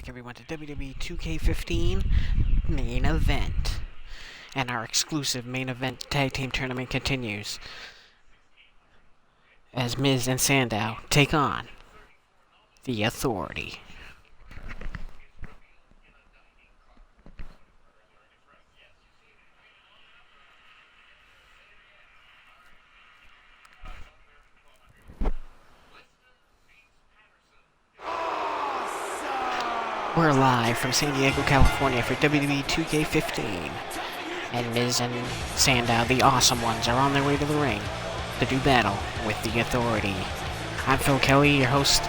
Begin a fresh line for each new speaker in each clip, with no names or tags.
back, everyone, to WWE 2K15 main event. And our exclusive main event tag team tournament continues as Miz and Sandow take on the Authority. We're live from San Diego, California for WWE 2K15. And Miz and Sandow, the awesome ones, are on their way to the ring to do battle with the Authority. I'm Phil Kelly, your host,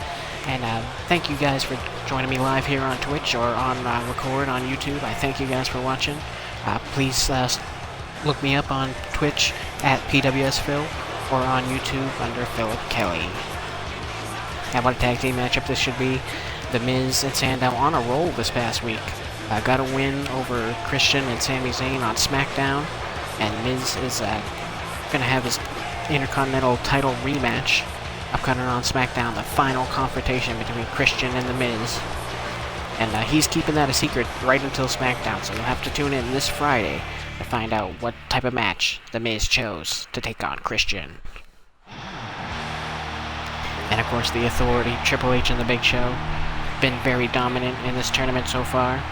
and thank you guys for joining me live here on Twitch or on record on YouTube. I thank you guys for watching. Please look me up on Twitch at PWSPhil or on YouTube under Philip Kelly. And what a tag team matchup this should be. The Miz and Sandow on a roll this past week. Got a win over Christian and Sami Zayn on SmackDown. And Miz is going to have his Intercontinental title rematch upcoming on SmackDown. The final confrontation between Christian and The Miz. And he's keeping that a secret right until SmackDown. So you'll have to tune in this Friday to find out what type of match The Miz chose to take on Christian. And of course the Authority, Triple H and the Big Show, been very dominant in this tournament so far.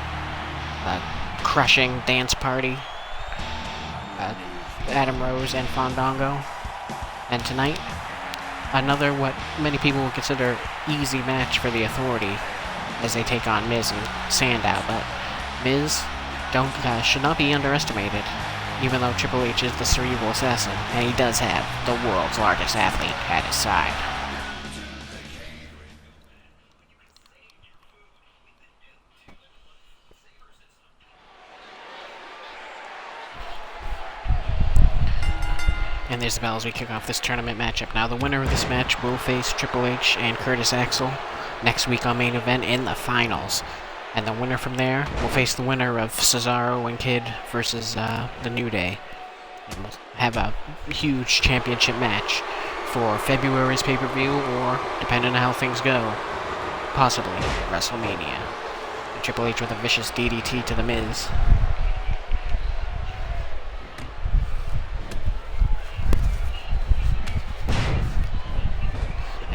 Crushing Dance Party, Adam Rose and Fandango. And tonight, another what many people would consider easy match for the Authority as they take on Miz and Sandow. But Miz should not be underestimated, even though Triple H is the cerebral assassin, and he does have the world's largest athlete at his side. And there's the bell as we kick off this tournament matchup. Now, the winner of this match will face Triple H and Curtis Axel next week on main event in the finals. And the winner from there will face the winner of Cesaro and Kid versus the New Day. And we'll have a huge championship match for February's pay-per-view, or, depending on how things go, possibly WrestleMania. And Triple H with a vicious DDT to The Miz.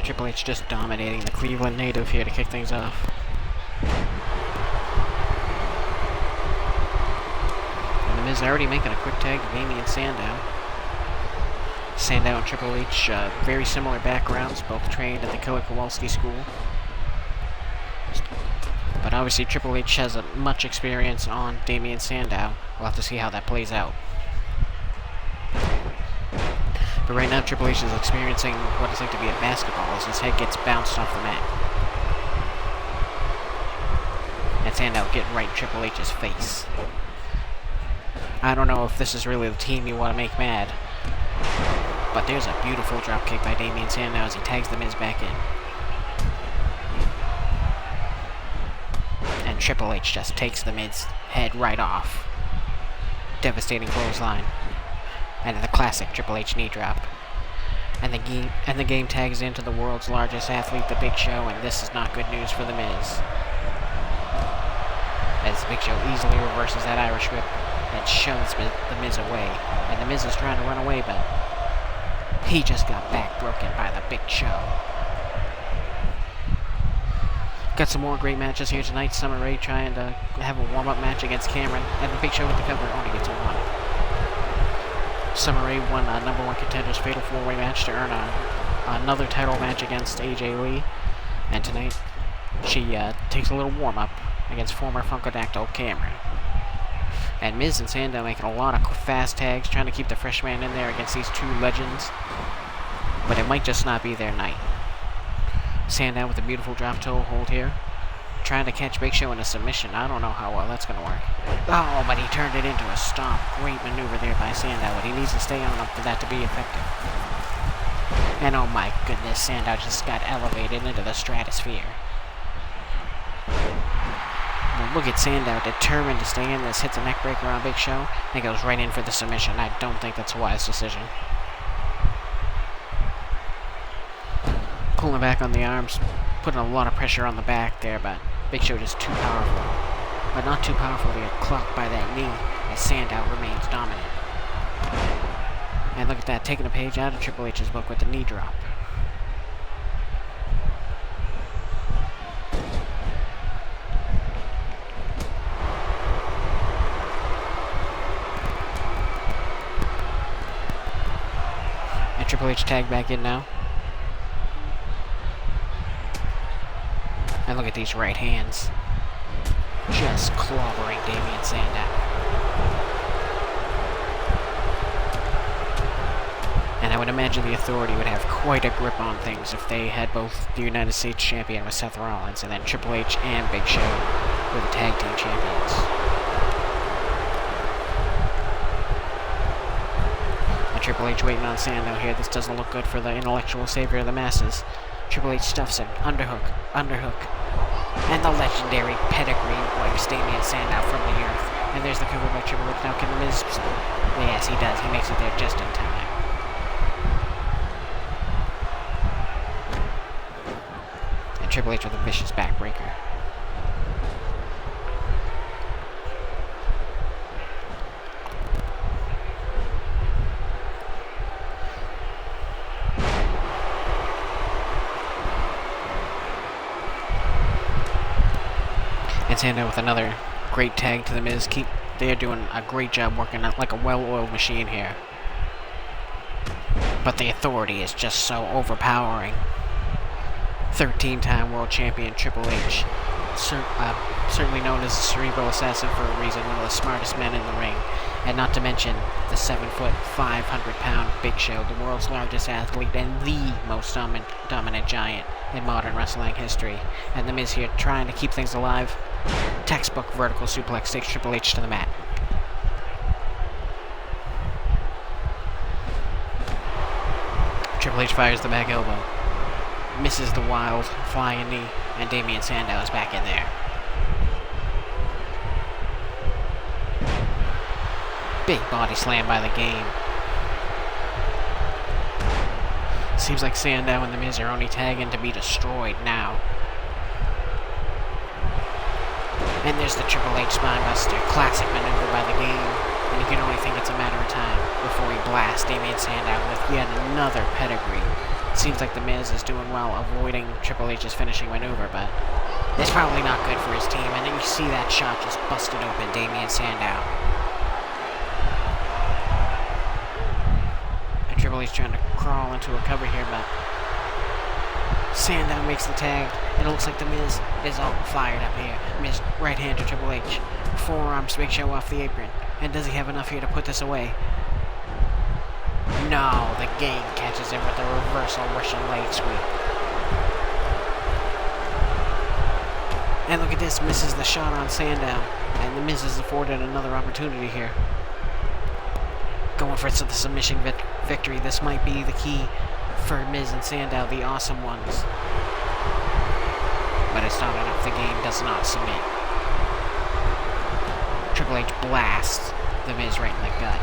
Triple H just dominating the Cleveland native here to kick things off. And The Miz already making a quick tag to Damien Sandow. Sandow and Triple H, very similar backgrounds, both trained at the Killer Kowalski School. But obviously Triple H has much experience on Damien Sandow. We'll have to see how that plays out. But right now, Triple H is experiencing what it's like to be at basketball as his head gets bounced off the mat. And Sandow getting right in Triple H's face. I don't know if this is really the team you want to make mad. But there's a beautiful dropkick by Damien Sandow as he tags The Miz back in. And Triple H just takes The Miz's head right off. Devastating clothesline. And the classic Triple H knee drop. And the game tags into the world's largest athlete, the Big Show, and this is not good news for The Miz. As the Big Show easily reverses that Irish whip and shoves The Miz away. And The Miz is trying to run away, but he just got back broken by the Big Show. Got some more great matches here tonight. Summer Rae trying to have a warm-up match against Cameron, and the Big Show with the cover only gets a 1. Summer Rae won a number 1 contenders fatal 4-way match to earn another title match against AJ Lee. And tonight, she takes a little warm-up against former Funkadactyl Cameron. And Miz and Sandow making a lot of fast tags, trying to keep the fresh man in there against these two legends. But it might just not be their night. Sandow with a beautiful drop toe hold here. Trying to catch Big Show in a submission. I don't know how well that's going to work. Oh, but he turned it into a stomp. Great maneuver there by Sandow, but he needs to stay on for that to be effective. And oh my goodness, Sandow just got elevated into the stratosphere. Well, look at Sandow, determined to stay in this. Hits a neckbreaker on Big Show, and goes right in for the submission. I don't think that's a wise decision. Pulling back on the arms, putting a lot of pressure on the back there, but Big Show just too powerful. But not too powerful to get clocked by that knee, as Sandow remains dominant. And look at that, taking a page out of Triple H's book with the knee drop. And Triple H tagged back in now. And look at these right hands. Just clobbering Damien Sandow. And I would imagine the Authority would have quite a grip on things if they had both the United States Champion with Seth Rollins and then Triple H and Big Show were the Tag Team Champions. And Triple H waiting on Sandow here. This doesn't look good for the intellectual savior of the masses. Triple H stuffs him. Underhook. And the legendary pedigree wipes Damien Sandow from the earth. And there's the cover by Triple H. Now can The Miz... Yes, he does. He makes it there just in time. And Triple H with a vicious backbreaker. And Sandow with another great tag to The Miz. They're doing a great job working like a well-oiled machine here. But the Authority is just so overpowering. 13-time world champion Triple H, certainly known as the Cerebral Assassin for a reason, one of the smartest men in the ring. And not to mention the 7-foot, 500-pound Big Show, the world's largest athlete and the most dominant giant in modern wrestling history. And The Miz here trying to keep things alive. Textbook vertical suplex takes Triple H to the mat. Triple H fires the back elbow. Misses the wild flying knee, and Damien Sandow is back in there. Big body slam by the Game. Seems like Sandow and The Miz are only tagging to be destroyed now. And there's the Triple H Spinebuster, classic maneuver by the Game, and you can only think it's a matter of time before he blasts Damien Sandow with yet another pedigree. Seems like The Miz is doing well avoiding Triple H's finishing maneuver, but it's probably not good for his team, and then you see that shot just busted open Damien Sandow. And Triple H trying to crawl into a cover here, but Sandow makes the tag, and it looks like The Miz is all fired up here. Miz right hand to Triple H. Forearms Big Show off the apron. And does he have enough here to put this away? No, the Game catches him with a reversal Russian leg sweep. And look at this, misses the shot on Sandow. And The Miz is afforded another opportunity here. Going for the submission victory. This might be the key for Miz and Sandow, the awesome ones. But it's not enough. The Game does not submit. Triple H blasts The Miz right in the gut.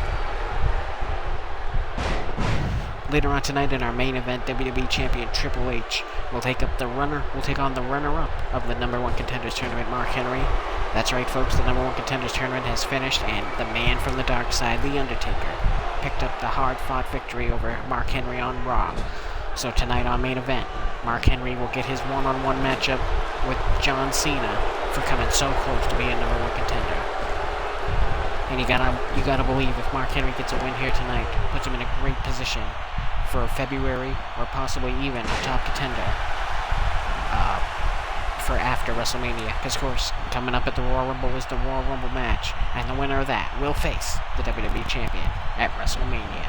Later on tonight in our main event, WWE Champion Triple H will take on the runner-up of the #1 Contenders Tournament, Mark Henry. That's right, folks, the #1 Contenders Tournament has finished, and the man from the dark side, The Undertaker, picked up the hard-fought victory over Mark Henry on Raw. So tonight on main event, Mark Henry will get his one-on-one matchup with John Cena for coming so close to being #1 contender. And you gotta believe if Mark Henry gets a win here tonight, puts him in a great position for February or possibly even a top contender for after WrestleMania. Because of course, coming up at the Royal Rumble is the Royal Rumble match, and the winner of that will face the WWE Champion at WrestleMania.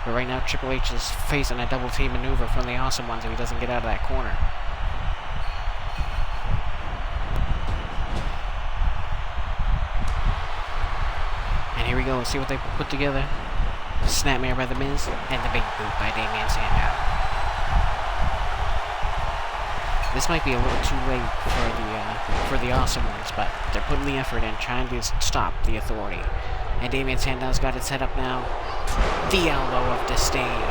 But right now, Triple H is facing a double team maneuver from the Awesome Ones if he doesn't get out of that corner. And here we go, let's see what they put together. Snapmare by The Miz, and the big boot by Damien Sandow. This might be a little too late for the Awesome Ones, but they're putting the effort in, trying to stop the Authority. And Damien Sandow's got it set up now. The elbow of disdain.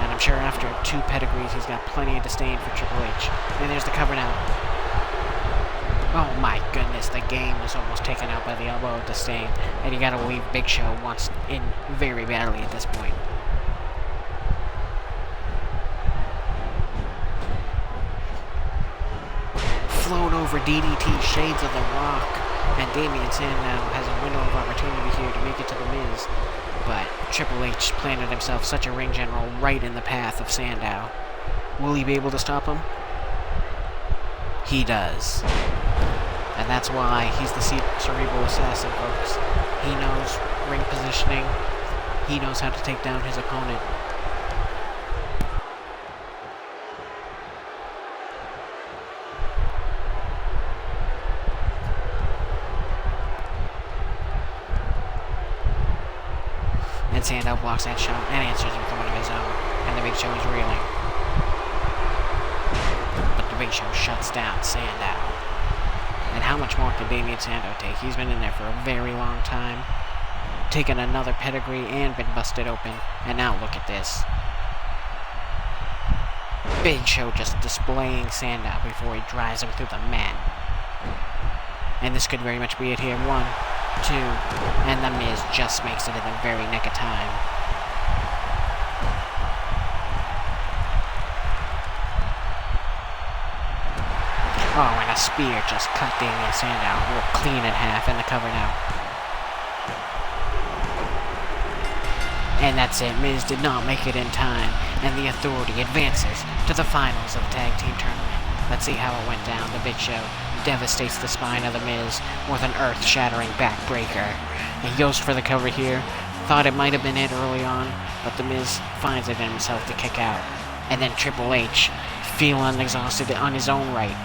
And I'm sure after 2 pedigrees, he's got plenty of disdain for Triple H. And there's the cover now. Oh my goodness, the game was almost taken out by the elbow of Disdain, and you gotta believe Big Show wants in very badly at this point. Flown over DDT, shades of The Rock, and Damien Sandow has a window of opportunity here to make it to The Miz, but Triple H planted himself such a ring general right in the path of Sandow. Will he be able to stop him? He does. And that's why he's the cerebral assassin, folks. He knows ring positioning. He knows how to take down his opponent. And Sandow blocks that shot and answers with one of his own. And the Big Show is reeling. But the Big Show shuts down Sandow. And how much more can Damien Sandow take? He's been in there for a very long time. Taken another pedigree and been busted open. And now look at this. Big Show just displaying Sandow before he drives him through the mat. And this could very much be it here. 1, 2, and The Miz just makes it in the very nick of time. Oh, and a spear just cut Damien Sandow clean in half in the cover now. And that's it. Miz did not make it in time, and the Authority advances to the finals of the tag team tournament. Let's see how it went down. The Big Show devastates the spine of The Miz with an earth-shattering backbreaker. He goes for the cover here. Thought it might have been it early on, but The Miz finds it in himself to kick out. And then Triple H, feeling exhausted on his own right,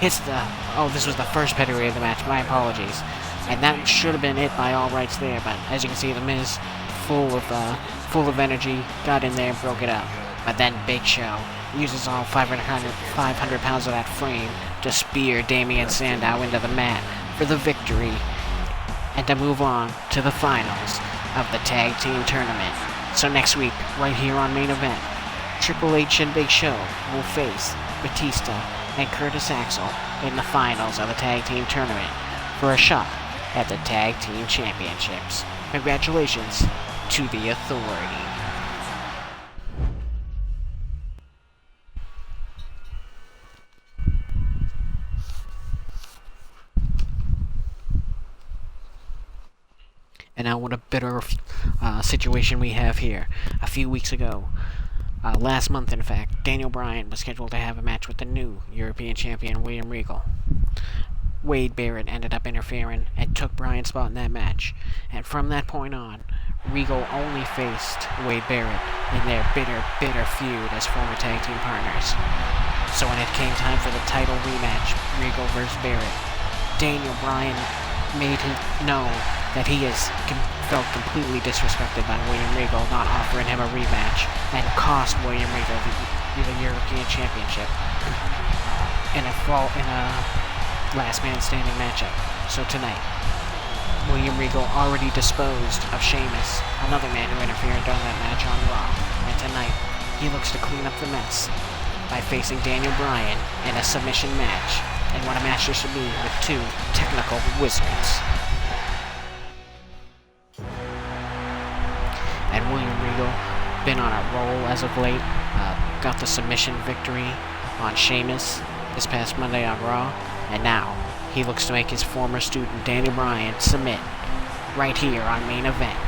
hits the... Oh, this was the first pedigree of the match. My apologies. And that should have been it by all rights there, but as you can see, The Miz, full of energy, got in there and broke it up. But then Big Show uses all 500 pounds of that frame to spear Damien Sandow into the mat for the victory and to move on to the finals of the tag team tournament. So next week, right here on Main Event, Triple H and Big Show will face Batista and Curtis Axel in the finals of the tag team tournament for a shot at the tag team championships. Congratulations to the Authority. And now what a bitter situation we have here. A few weeks ago, last month in fact, Daniel Bryan was scheduled to have a match with the new European champion William Regal. Wade Barrett ended up interfering and took Bryan's spot in that match. And from that point on, Regal only faced Wade Barrett in their bitter feud as former tag team partners. So when it came time for the title rematch, Regal vs. Barrett, Daniel Bryan made him know that he felt completely disrespected by William Regal not offering him a rematch and cost William Regal the European Championship in a last man standing matchup. So tonight, William Regal already disposed of Sheamus, another man who interfered during that match on Raw. And tonight, he looks to clean up the mess by facing Daniel Bryan in a submission match, and what a match this should be with two technical wizards. And William Regal, been on a roll as of late, got the submission victory on Sheamus this past Monday on Raw, and now he looks to make his former student Daniel Bryan submit right here on Main Event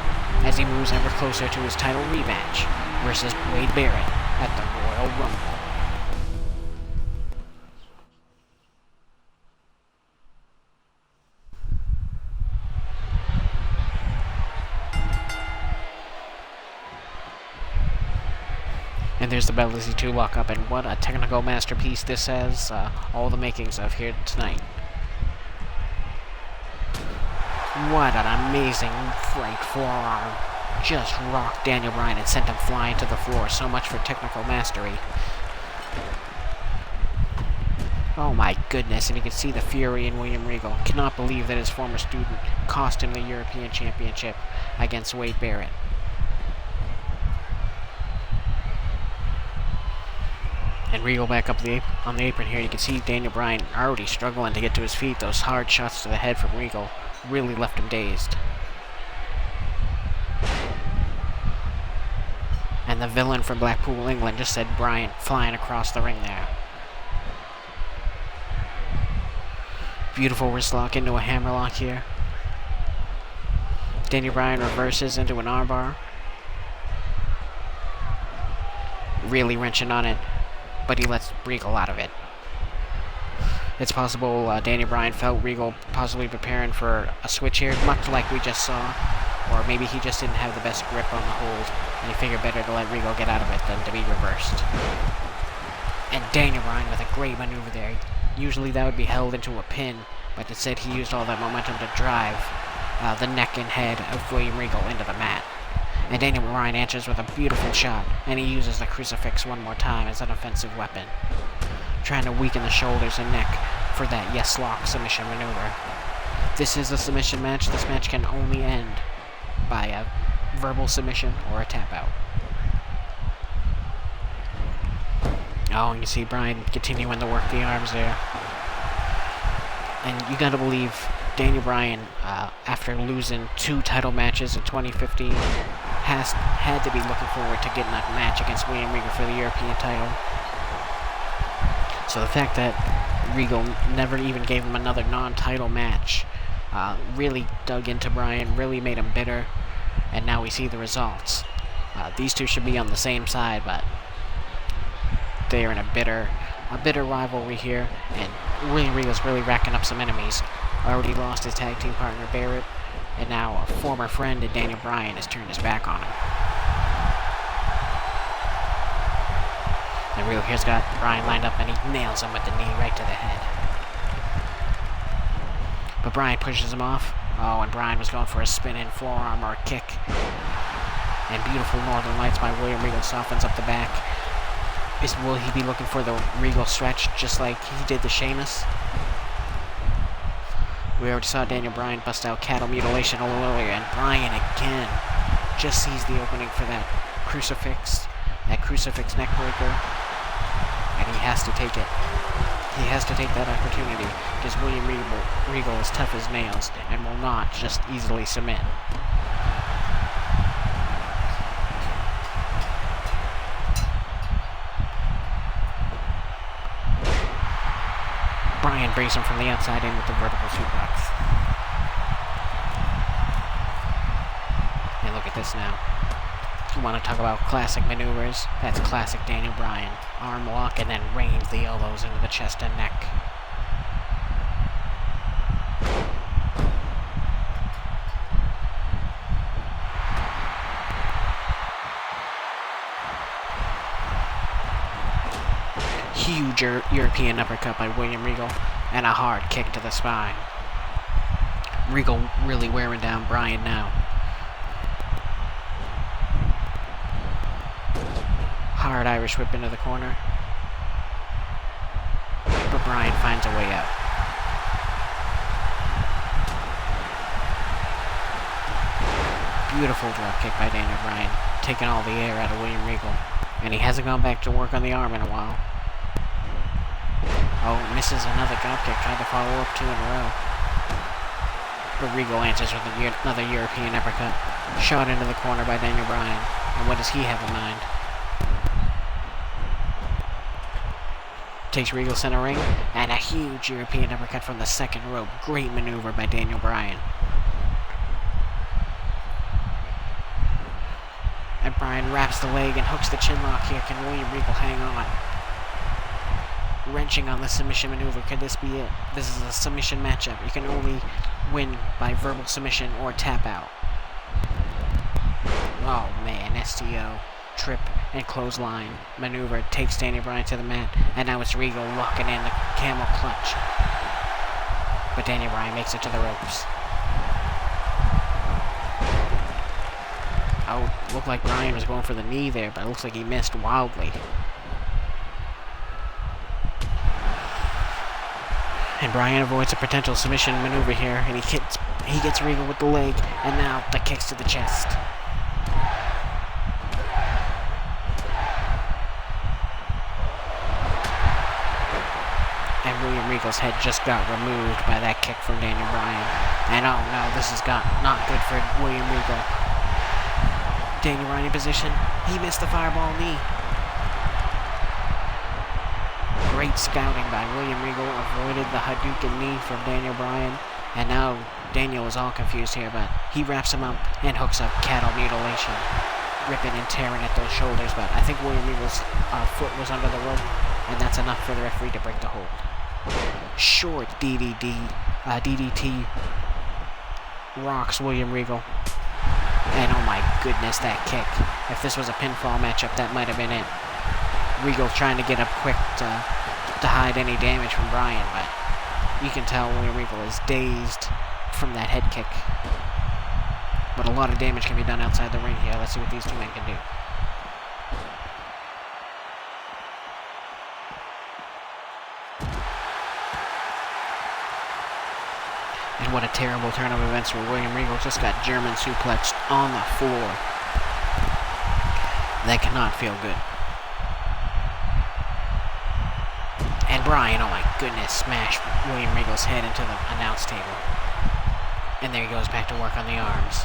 as he moves ever closer to his title rematch versus Wade Barrett at the Royal Rumble. And there's the Bella Z2 lockup, and what a technical masterpiece this has all the makings of here tonight. What an amazing right forearm. Just rocked Daniel Bryan and sent him flying to the floor. So much for technical mastery. Oh my goodness, and you can see the fury in William Regal. Cannot believe that his former student cost him the European Championship against Wade Barrett. And Regal back up on the apron here. You can see Daniel Bryan already struggling to get to his feet. Those hard shots to the head from Regal really left him dazed. And the villain from Blackpool, England just said Bryan flying across the ring there. Beautiful wrist lock into a hammerlock here. Daniel Bryan reverses into an armbar. Really wrenching on it, but he lets Regal out of it. It's possible Daniel Bryan felt Regal possibly preparing for a switch here, much like we just saw. Or maybe he just didn't have the best grip on the hold, and he figured better to let Regal get out of it than to be reversed. And Daniel Bryan with a great maneuver there. Usually that would be held into a pin, but instead he used all that momentum to drive the neck and head of William Regal into the mat. And Daniel Bryan answers with a beautiful shot, and he uses the crucifix one more time as an offensive weapon, trying to weaken the shoulders and neck for that yes lock submission maneuver. This is a submission match. This match can only end by a verbal submission or a tap out. Oh, and you see Bryan continuing to work the arms there. And you gotta believe Daniel Bryan, after losing 2 title matches in 2015, had to be looking forward to getting that match against William Regal for the European title. So the fact that Regal never even gave him another non-title match really dug into Bryan, really made him bitter, and now we see the results. These two should be on the same side, but they are in a bitter rivalry here, and William Regal's really racking up some enemies. Already lost his tag team partner Barrett, and now a former friend in Daniel Bryan has turned his back on him. And Regal here's got Bryan lined up, and he nails him with the knee right to the head. But Bryan pushes him off. Oh, and Bryan was going for a spin-in forearm or a kick. And beautiful Northern Lights by William Regal softens up the back. Will he be looking for the Regal stretch just like he did the Sheamus? We already saw Daniel Bryan bust out cattle mutilation a little earlier, and Bryan again just sees the opening for that crucifix neckbreaker, and he has to take it. He has to take that opportunity, because William Regal is tough as nails and will not just easily submit. Bryan brings him from the outside in with the vertical suplex. And look at this now. You want to talk about classic maneuvers? That's classic Daniel Bryan. Arm lock and then rains the elbows into the chest and neck. Huge European uppercut by William Regal, and a hard kick to the spine. Regal really wearing down Bryan now. Hard Irish whip into the corner, but Bryan finds a way out. Beautiful drop kick by Daniel Bryan, taking all the air out of William Regal, and he hasn't gone back to work on the arm in a while. Oh, misses another dropkick, trying to follow up 2 in a row. But Regal answers with another European uppercut. Shot into the corner by Daniel Bryan. And what does he have in mind? Takes Regal center ring, and a huge European uppercut from the second rope. Great maneuver by Daniel Bryan. And Bryan wraps the leg and hooks the chin lock here. Can William Regal hang on? Wrenching on the submission maneuver. Could this be it? This is a submission matchup. You can only win by verbal submission or tap out. Oh man, STO, trip, and clothesline maneuver takes Daniel Bryan to the mat, and now it's Regal locking in the camel clutch. But Daniel Bryan makes it to the ropes. Oh, looked like Bryan was going for the knee there, but it looks like he missed wildly. And Bryan avoids a potential submission maneuver here, and he gets Regal with the leg, and now the kicks to the chest. William Regal's head just got removed by that kick from Daniel Bryan. And oh no, this is not good for William Regal. Daniel Bryan in position. He missed the fireball knee. Great scouting by William Regal. Avoided the Hadouken knee from Daniel Bryan. And now Daniel is all confused here, but he wraps him up and hooks up cattle mutilation. Ripping and tearing at those shoulders, but I think William Regal's foot was under the rope, and that's enough for the referee to break the hold. Short DDT rocks William Regal. And oh my goodness, that kick. If this was a pinfall matchup, that might have been it. Regal trying to get up quick to hide any damage from Bryan, but you can tell William Regal is dazed from that head kick. But a lot of damage can be done outside the ring here. Let's see what these two men can do. And what a terrible turn of events where William Regal just got German suplexed on the floor. That cannot feel good. And Bryan, oh my goodness, smashed William Regal's head into the announce table. And there he goes back to work on the arms.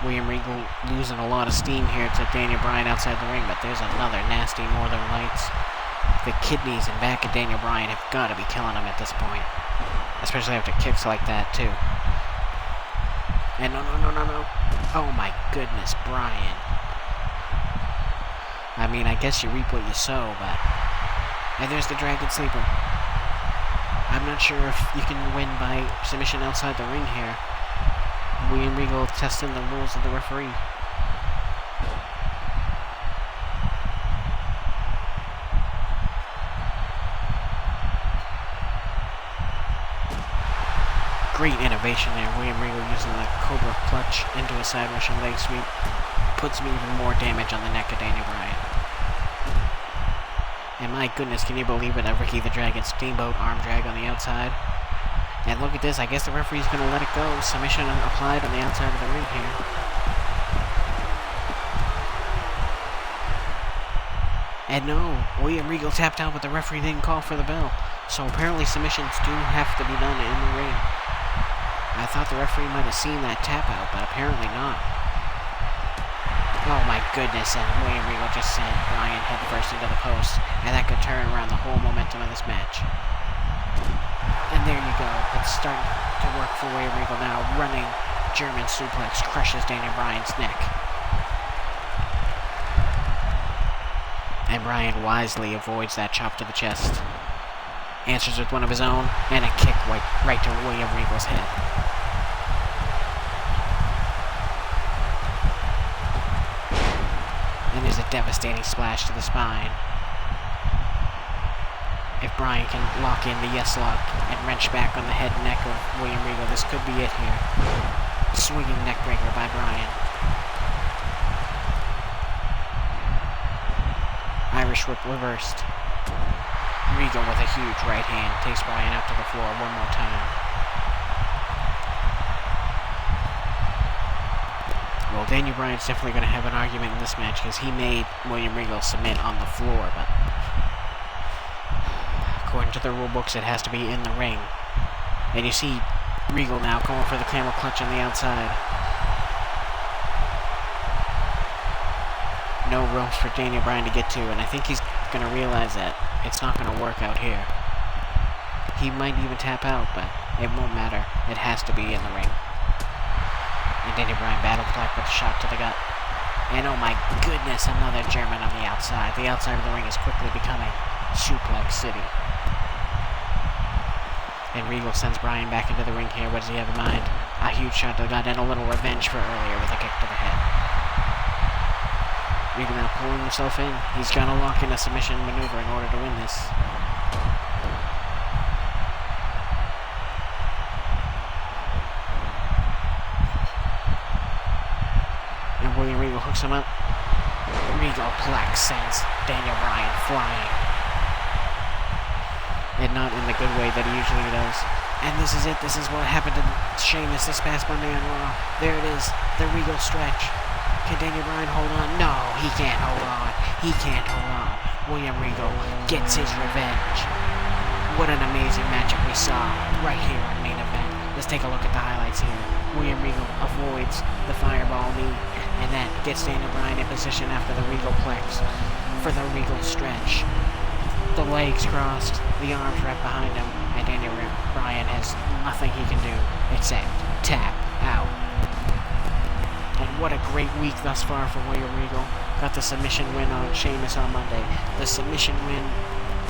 William Regal losing a lot of steam here to Daniel Bryan outside the ring, but there's another nasty Northern Lights. The kidneys and back of Daniel Bryan have got to be killing him at this point. Especially after kicks like that, too. And no. Oh my goodness, Bryan. I mean, I guess you reap what you sow, but... And there's the Dragon Sleeper. I'm not sure if you can win by submission outside the ring here. William Regal testing the rules of the referee. Great innovation there. William Regal using the Cobra Clutch into a side Russian leg sweep. Puts me even more damage on the neck of Daniel Bryan. And my goodness, can you believe it? A Ricky the Dragon Steamboat arm drag on the outside. And look at this, I guess the referee's going to let it go. Submission applied on the outside of the ring here. And no, William Regal tapped out, but the referee didn't call for the bell. So apparently submissions do have to be done in the ring. I thought the referee might have seen that tap out, but apparently not. Oh my goodness, and William Regal just sent Bryan headfirst into the post. And that could turn around the whole momentum of this match. And there you go. It's starting to work for William Regal now. Running German suplex crushes Daniel Bryan's neck. And Bryan wisely avoids that chop to the chest. Answers with one of his own, and a kick right to William Regal's head. And there's a devastating splash to the spine. If Bryan can lock in the yes lock and wrench back on the head and neck of William Regal, this could be it here. Swinging neck breaker by Bryan. Irish whip reversed. Regal with a huge right hand takes Bryan out to the floor one more time. Well, Daniel Bryan's definitely going to have an argument in this match because he made William Regal submit on the floor, but according to the rule books, it has to be in the ring. And you see Regal now going for the camel clutch on the outside. No ropes for Daniel Bryan to get to, and I think he's going to realize that it's not going to work out here. He might even tap out, but it won't matter. It has to be in the ring. And Daniel Bryan battle back with a shot to the gut. And oh my goodness, another German on the outside. The outside of the ring is quickly becoming Suplex City. And Regal sends Bryan back into the ring here. What does he have in mind? A huge shot to the gut and a little revenge for earlier with a kick to the head. Regal now pulling himself in. He's going to lock in a submission maneuver in order to win this. And William Regal hooks him up. Regal Plex sends Daniel Bryan flying. And not in the good way that he usually does. And this is it. This is what happened to Sheamus this past Monday on Raw. There it is. The Regal stretch. Can Daniel Bryan hold on? No, he can't hold on. He can't hold on. William Regal gets his revenge. What an amazing matchup we saw right here on Main Event. Let's take a look at the highlights here. William Regal avoids the fireball knee, and that gets Daniel Bryan in position after the Regal Plex for the Regal stretch. The legs crossed, the arms wrapped behind him, and Daniel Bryan has nothing he can do except tap out. And what a great week thus far for William Regal. Got the submission win on Sheamus on Monday, the submission win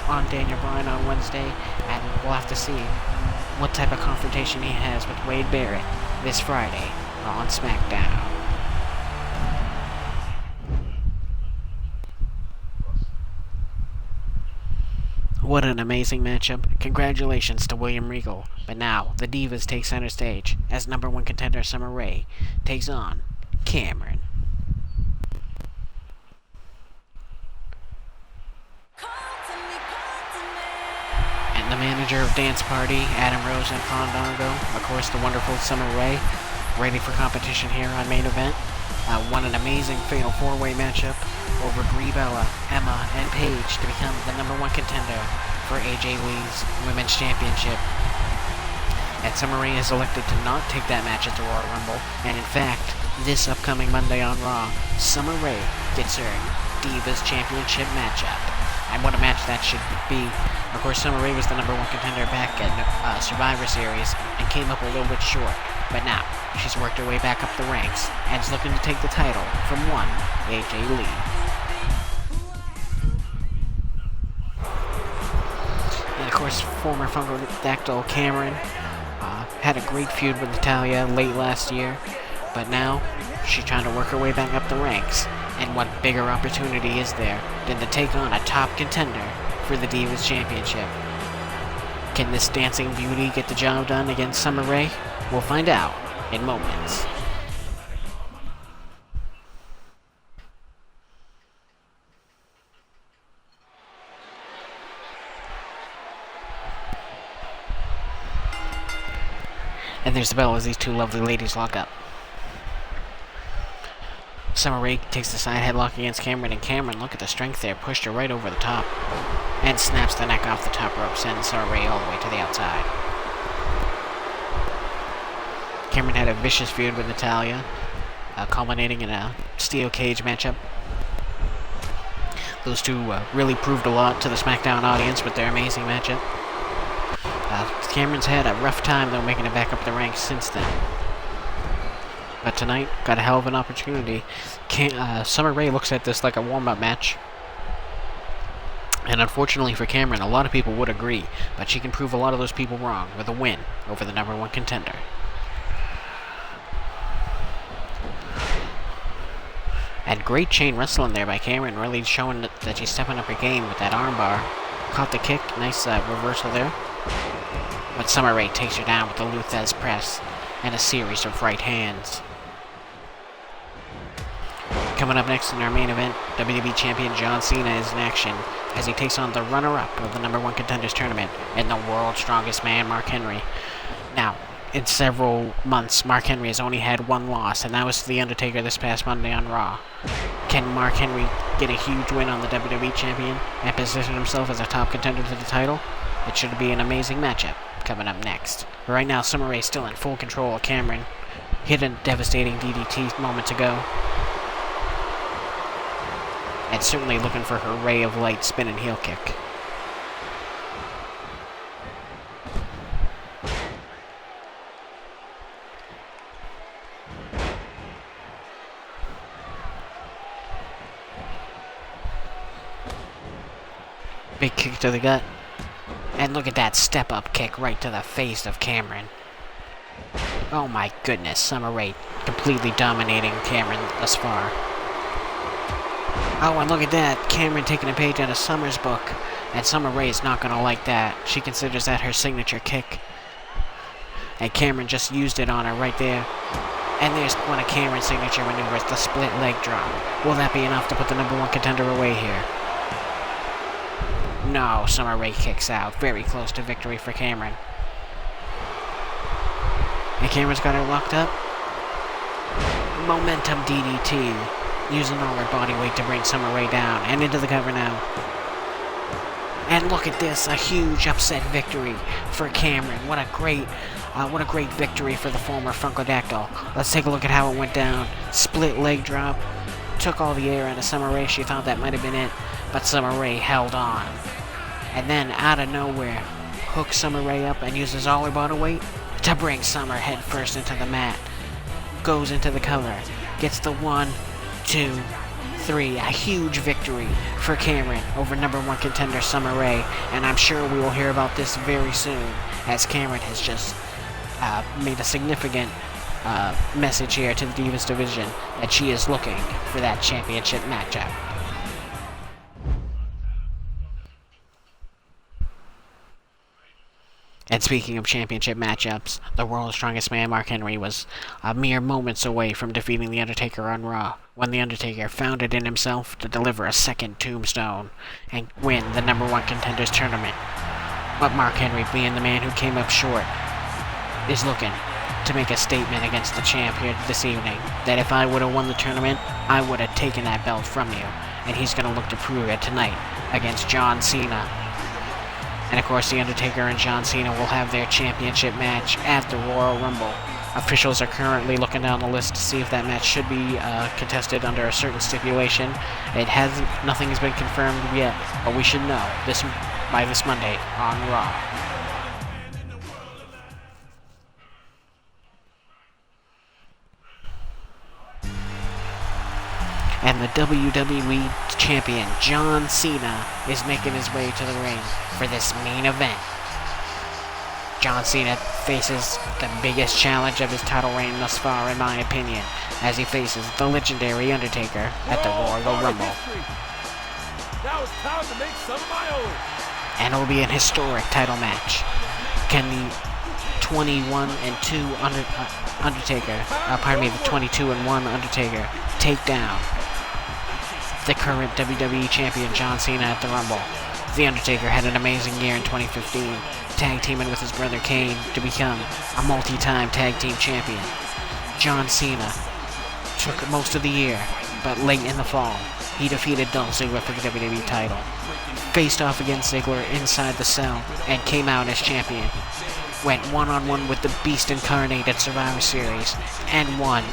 on Daniel Bryan on Wednesday, and we'll have to see what type of confrontation he has with Wade Barrett this Friday on SmackDown. What an amazing matchup. Congratulations to William Regal. But now, the Divas take center stage as number one contender Summer Rae takes on Cameron. And the manager of Dance Party, Adam Rose and Fandango, of course the wonderful Summer Rae, ready for competition here on Main Event. Won an amazing Fatal 4-Way matchup over Brie Bella, Emma, and Paige to become the number one contender for AJ Lee's Women's Championship. And Summer Rae is elected to not take that match at the Royal Rumble, and in fact, this upcoming Monday on Raw, Summer Rae gets her Divas Championship matchup. And what a match that should be. Of course, Summer Rae was the number one contender back at Survivor Series and came up a little bit short. But now, she's worked her way back up the ranks and is looking to take the title from one AJ Lee. And of course, former Fungal Dactyl Cameron had a great feud with Natalya late last year, but now she's trying to work her way back up the ranks. And what bigger opportunity is there than to take on a top contender for the Divas Championship? Can this dancing beauty get the job done against Summer Rae? We'll find out in moments. And there's the bell as these two lovely ladies lock up. Summer Rae takes the side headlock against Cameron, and Cameron, look at the strength there, pushed her right over the top, and snaps the neck off the top rope, sending Summer Rae all the way to the outside. Cameron had a vicious feud with Natalya, culminating in a steel cage matchup. Those two really proved a lot to the SmackDown audience with their amazing matchup. Cameron's had a rough time, though, making it back up the ranks since then. But tonight, got a hell of an opportunity. Summer Rae looks at this like a warm-up match. And unfortunately for Cameron, a lot of people would agree, but she can prove a lot of those people wrong with a win over the number one contender. And great chain wrestling there by Cameron, really showing that she's stepping up her game with that armbar. Caught the kick, nice reversal there. But Summer Rae takes her down with the Luthez press and a series of right hands. Coming up next in our main event, WWE Champion John Cena is in action as he takes on the runner-up of the number one contenders tournament and the world's strongest man, Mark Henry. Now, in several months, Mark Henry has only had one loss, and that was to The Undertaker this past Monday on Raw. Can Mark Henry get a huge win on the WWE Champion and position himself as a top contender to the title? It should be an amazing matchup coming up next. But right now, Summer Rae still in full control of Cameron. Hit a devastating DDT moments ago. And certainly looking for her ray of light spinning heel kick. Big kick to the gut. And look at that step-up kick right to the face of Cameron. Oh my goodness, Summer Rae completely dominating Cameron thus far. Oh, and look at that, Cameron taking a page out of Summer's book. And Summer Rae is not going to like that. She considers that her signature kick. And Cameron just used it on her right there. And there's one of Cameron's signature maneuvers, the split leg drop. Will that be enough to put the number one contender away here? No, Summer Rae kicks out. Very close to victory for Cameron. And Cameron's got her locked up. Momentum DDT. Using all her body weight to bring Summer Rae down. And into the cover now. And look at this, a huge upset victory for Cameron. What a great victory for the former Funkadactyl. Let's take a look at how it went down. Split leg drop, took all the air out of Summer Rae. She thought that might have been it, but Summer Rae held on. And then out of nowhere, hooks Summer Rae up and uses all her body weight to bring Summer head first into the mat. Goes into the cover, gets the 1, 2, 3. A huge victory for Cameron over #1 contender Summer Rae, and I'm sure we will hear about this very soon, as Cameron has just made a significant message here to the Divas division that she is looking for that championship matchup. And speaking of championship matchups, the world's strongest man, Mark Henry, was mere moments away from defeating The Undertaker on Raw, when The Undertaker found it in himself to deliver a second tombstone and win the #1 contenders tournament. But Mark Henry, being the man who came up short, is looking to make a statement against the champ here this evening, that if I would have won the tournament, I would have taken that belt from you. And he's going to look to prove it tonight against John Cena. And of course, The Undertaker and John Cena will have their championship match at the Royal Rumble. Officials are currently looking down the list to see if that match should be contested under a certain stipulation. Nothing has been confirmed yet, but we should know by this Monday on Raw. And the WWE Champion, John Cena, is making his way to the ring for this main event. John Cena faces the biggest challenge of his title reign thus far, in my opinion, as he faces the legendary Undertaker at the Royal Rumble.
Now it's time to make some of my own.
And it will be an historic title match. Can the 21-2 Undertaker, the 22-1 Undertaker, take down the current WWE Champion John Cena at the Rumble? The Undertaker had an amazing year in 2015, tag teaming with his brother Kane to become a multi-time tag team champion. John Cena took most of the year, but late in the fall, he defeated Dolph Ziggler for the WWE title, faced off against Ziggler inside the cell, and came out as champion. Went one-on-one with the Beast Incarnate at Survivor Series, and won.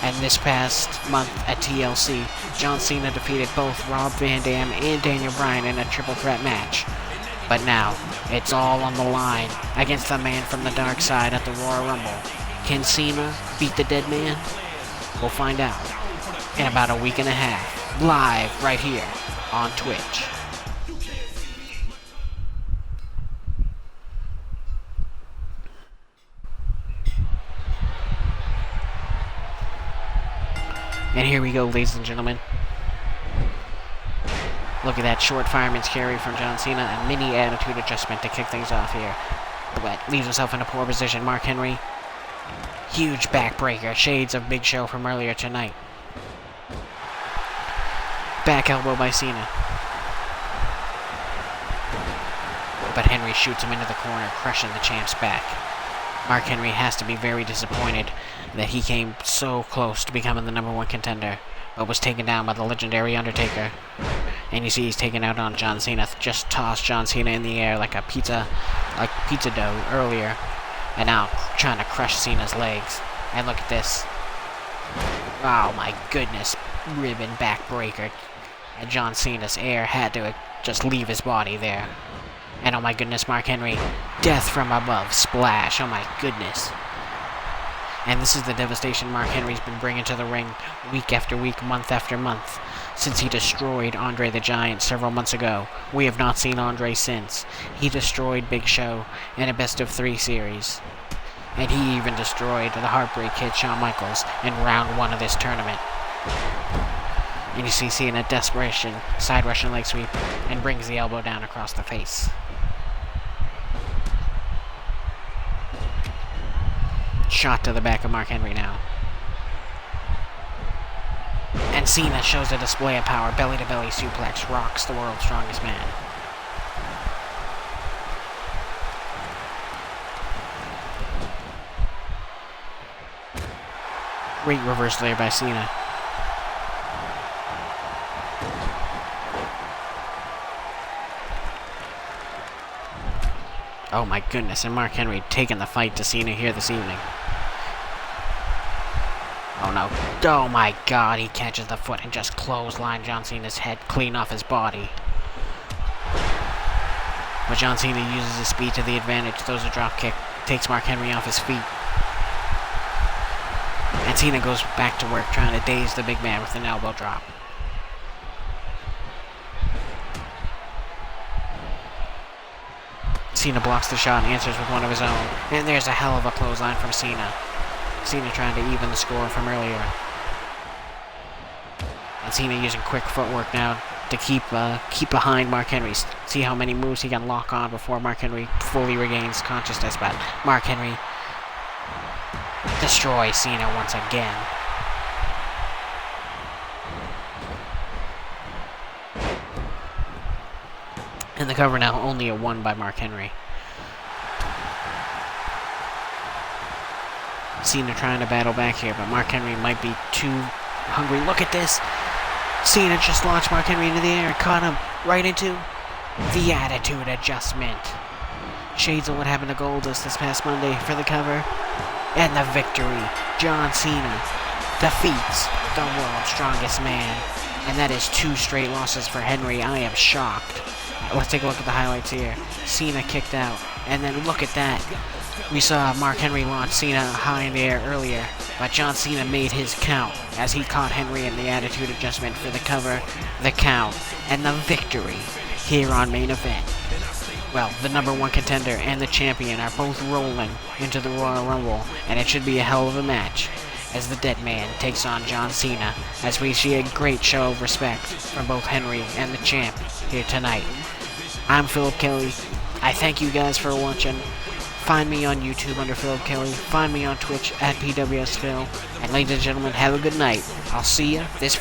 And this past month at TLC, John Cena defeated both Rob Van Dam and Daniel Bryan in a triple threat match. But now, it's all on the line against the man from the dark side at the Royal Rumble. Can Cena beat the dead man? We'll find out in about a week and a half, live right here on Twitch. And here we go, ladies and gentlemen. Look at that short fireman's carry from John Cena, a mini attitude adjustment to kick things off here. But leaves himself in a poor position. Mark Henry, huge backbreaker, shades of Big Show from earlier tonight. Back elbow by Cena. But Henry shoots him into the corner, crushing the champ's back. Mark Henry has to be very disappointed that he came so close to becoming the #1 contender, but was taken down by the legendary Undertaker. And you see he's taken out on John Cena, just tossed John Cena in the air like pizza dough earlier, and now trying to crush Cena's legs. And look at this. Oh my goodness, ribbon backbreaker. And John Cena's air had to just leave his body there. And oh my goodness, Mark Henry, death from above, splash, oh my goodness. And this is the devastation Mark Henry's been bringing to the ring week after week, month after month, since he destroyed Andre the Giant several months ago. We have not seen Andre since. He destroyed Big Show in a best-of-3 series. And he even destroyed the Heartbreak Kid, Shawn Michaels, in round 1 of this tournament. And you see Cena, desperation, side Russian leg sweep, and brings the elbow down across the face. Shot to the back of Mark Henry now. And Cena shows a display of power. Belly-to-belly suplex, rocks the world's strongest man. Great reversal there by Cena. Oh my goodness, and Mark Henry taking the fight to Cena here this evening. Oh no. Oh my god, he catches the foot and just clothesline John Cena's head clean off his body. But John Cena uses his speed to the advantage, throws a drop kick, takes Mark Henry off his feet. And Cena goes back to work trying to daze the big man with an elbow drop. Cena blocks the shot and answers with one of his own. And there's a hell of a clothesline from Cena. Cena trying to even the score from earlier. And Cena using quick footwork now to keep behind Mark Henry. See how many moves he can lock on before Mark Henry fully regains consciousness. But Mark Henry destroys Cena once again. And the cover now only a 1 by Mark Henry. Cena trying to battle back here, but Mark Henry might be too hungry. Look at this. Cena just launched Mark Henry into the air and caught him right into the Attitude Adjustment. Shades of what happened to Goldust this past Monday for the cover. And the victory. John Cena defeats the world's strongest man. And that is 2 straight losses for Henry. I am shocked. Let's take a look at the highlights here. Cena kicked out. And then look at that. We saw Mark Henry launch Cena high in the air earlier, but John Cena made his count as he caught Henry in the Attitude Adjustment for the cover, the count, and the victory here on Main Event. Well, the #1 contender and the champion are both rolling into the Royal Rumble, and it should be a hell of a match as the Dead Man takes on John Cena, as we see a great show of respect from both Henry and the champ here tonight. I'm Philip Kelly. I thank you guys for watching. Find me on YouTube under Philip Kelly. Find me on Twitch at PWSPhil. And ladies and gentlemen, have a good night. I'll see you this